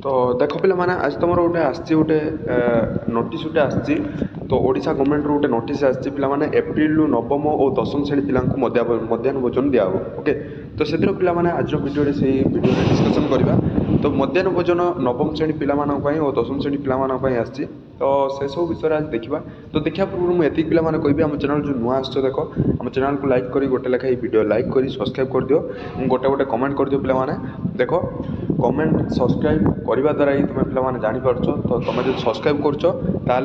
तो देख पे आज तुम गोटे गोटे नोटिस गोटे आसी तो ओडिशा गवर्नमेंट गोटे नोटिस आसी पे एप्रिल नवम और दशम श्रेणी पिला मध्याह्न भोजन दिया ओके तो से पे आज वीडियो से वीडियो डिस्कसन करवा तो मध्याह्न भोजन नवम श्रेणी पिला और दशम श्रेणी पिला आसी तो से सब विषय आज देखा तो देखा पूर्व मुझे पे कहि आम चैनल जो नुआ आस देख आम चैनल को लाइक कर गोटे लेखाई वीडियो लाइक कर सब्सक्राइब कर दियो गोटे गोटे कमेंट कर दियो पे देख कमेंट सब्सक्राइब करने द्वारा ही तुम पे जापर तो तुम जो सब्सक्राइब कर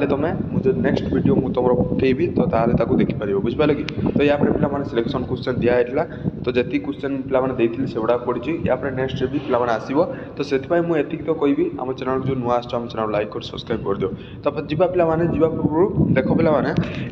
तुम मुझे नेक्स्ट वीडियो मुझे तुम पठेबी तो देखिपर बुझिपारे कि तो या पे सिलेक्शन क्वेश्चन दिखाई तो जी क्वेश्चन पे से गुड़ा पड़ी या नेक्स्ट भी पे आसो तो से मुझे तो कहि आम चैनल जो नुआ आम चैनल लाइक कर सब्सक्राइब कर दियो तो जीवा पे जीवा पूर्व देख पे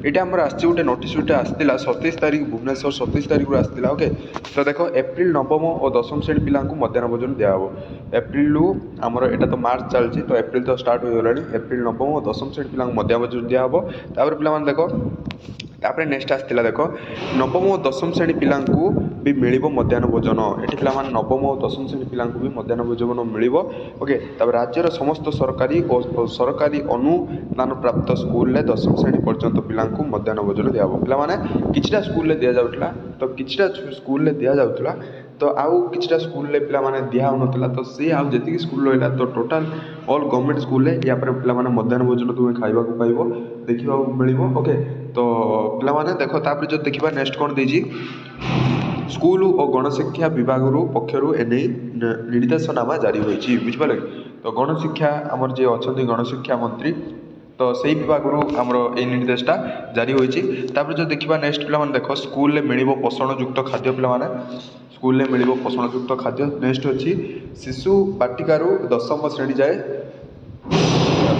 ये आमर गोटे नोटिस गोटे आसाला 27 तारीख भुवनेश्वर 27 तारीख आसाला ओके तो देख एप्रिल नवम और दशम श्रेणी पिला मध्याह्न भोजन दिहब एप्रिल आमर यहाँ तो मार्च चलती तो एप्रिल तो स्टार्ट हो गला एप्रिल नवम और दशम श्रेणी पिला मध्याह्न भोजन दिहब तापर पे देख तापर नेक्स्ट आसाला देख नवम और दशम श्रेणी पिला भी मिल मध्याह्न भोजन ये पे नवम और दशम श्रेणी पिला भी मध्याह्न भोजन मिल ओके तब राज्यर समस्त सरकारी और सरकारी अनुदान प्राप्त स्कूल में दशम श्रेणी पर्यंत पिला मध्याह्न भोजन दिहब पे किछटा स्कूल दि जाऊला तो किछटा स्कूल दि जाऊला तो आउ किछटा स्कूल पे दिया होना तो सी आउ जी स्कूल रहा तो टोटाल ऑल गवर्नमेंट स्कूल या पे मध्याह्न भोजन तुम्हें खावा पाइब देखा मिल ओके तो पे देख तापर जो देखा नेक्स्ट कौन देजी स्कूल और गणशिक्षा विभाग पक्षर एने निर्देशनामा जारी होती बुझिपारे तो गणशिक्षा आमर जे अच्छा गणशिक्षा मंत्री तो सही विभाग आमर ये निर्देशटा जारी होती जो देखा नेक्स्ट पे देख स्कूल मिल पोषणयुक्त खाद्य पे स्कूल मिल पोषणयुक्त खाद्य नेक्स्ट अच्छी शिशु बाटिकार दशम श्रेणी जाए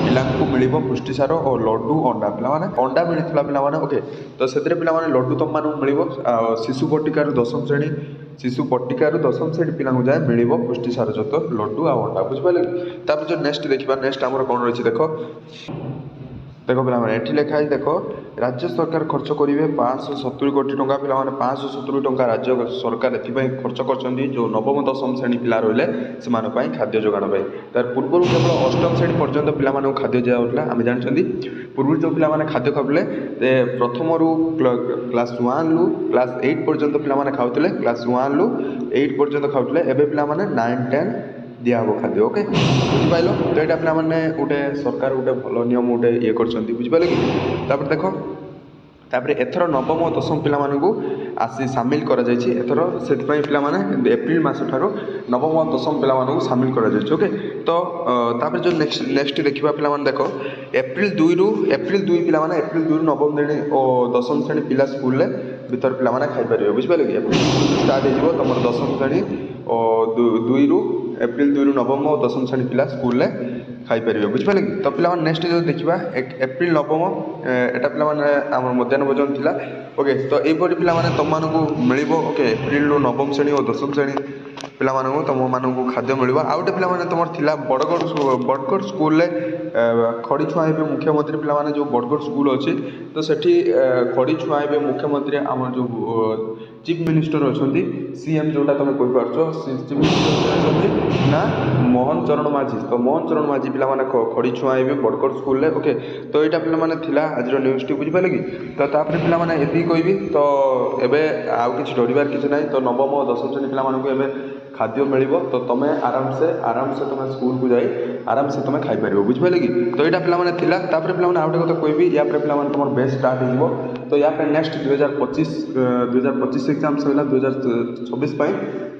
पिला मिल पुष्टिसार और लड्डू अंडा पे अंडा मिलता पे ओके तो से पे लड्डू तुम मिल शिशु बटिकार दशम श्रेणी शिशु बटिकार दशम श्रेणी पिला जाए मिल पुष्टिसार जो लड्डू आ अंडा बुझिपारे तापर जो नेक्स्ट देखा नेक्स्ट आमर कौन रही देख देख पे ये लिखाई देख राज्य सरकार खर्च करेंगे 570 कोटी टंका पे 570 टंका राज्य सरकार ये खर्च कर जो नवम दशम श्रेणी पिला रही से खाद्य जोगाण तार पूर्व केवल अष्टम श्रेणी पर्यंत पिला खाद्य दिया आम जानते पूर्व जो पे खाद्य खाऊले प्रथम रू क्लास 1 रु क्लास 8 पर्यंत पिला खाऊले क्लास 1 रु 8 पर्यंत खाऊले एवं पे 9 10 दिहब खाद्य ओके बुझिपाल तो यहाँ पे गोटे सरकार गोटे भल नियम गोटे ये कर बुझिपारे कि देख तापर एथर नवम और दशम पिला आसी सामिल एथर से पे एप्रिल मस ठार नवम और दशम पिला सामिल ओके तो तापर जो नेक्स्ट देखा पे देख एप्रिल 2 रु एप्रिल 2 पिला एप्रिल 2 रु नवम श्रेणी और दशम श्रेणी पिला स्कूल भीतर पे खाईपर बुझिपारे कि एप्रिल स्टार्ट हो तुम दशम श्रेणी और 2 रु एप्रिल 2 रु नवम और दशम श्रेणी पिला स्कूल खाईपर बुझिपारे कि तो पे नेक्स्ट जो देखा एप्रिल नवम एटा पे आम मध्याह्न भोजन थिला ओके तो यहपरि पे तुमको मिल ओके एप्रिल नवम श्रेणी और दशम श्रेणी पिला तुम मानक खाद्य मिल आउ गोटे पे तुम थी बड़गढ़ स्कूल खड़ी छुआबे मुख्यमंत्री पे जो बड़गढ़ स्कूल अच्छी तो सेठी खड़ी छुआबे मुख्यमंत्री आम जो चीफ मिनिस्टर अच्छा सीएम जोटा तुम कहीपर चीफ मिनिस्टर ना मोहन चरण माझी तो मोहन चरण माझी पे खड़ी छुआबे बड़गढ़ स्कूल ओके तो यहाँ पे आज न्यूज टी बुझिपारे कि तो तापर पे ये कहबी तो एवं आउ कि डरबार किसी ना तो नवम और दशम श्रेणी पे खाद्य मिल तो तुम आराम से तुम स्कूल को जाई आराम से तुम खाईपर बुझिपारे कि तो यहाँ पे तापर पे आउ गोटे कह या पे तुम बेस स्टार्ट हो तो या नेक्स्ट 2025 एग्जाम सर 2026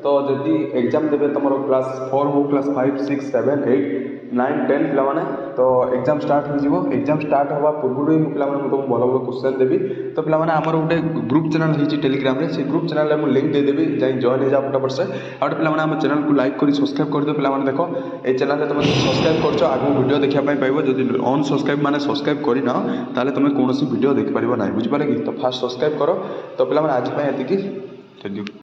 तो जदि एग्जाम देवे तुम क्लास 4 हो क्लास 5 6 7 8 9 10 पे तो एग्जाम स्टार्ट हो एग्जाम स्टार्ट हवा पूर्व ही पे तुमको भल भल क्वेश्चन देवी तो पे आमर गोटे ग्रुप चैनल होती टेलीग्राम से ग्रुप चैनल में लिंक देदेवी जाए जॉइन हो जाओ फटाफट से आउ पे आम चैनल को लाइक कर सब्सक्राइब कर दियो पे देख ये चैनल तुम सब्सक्राइब कर आगे वीडियो देखापी पाइब जब अन सब्सक्राइब मैंने सब्सक्राइब करना ताले तुम कौन वीडियो देखिपार ना बुझिपारे कि तो फास्ट सब्सक्राइब कर तो पे आज ये थैंक यू।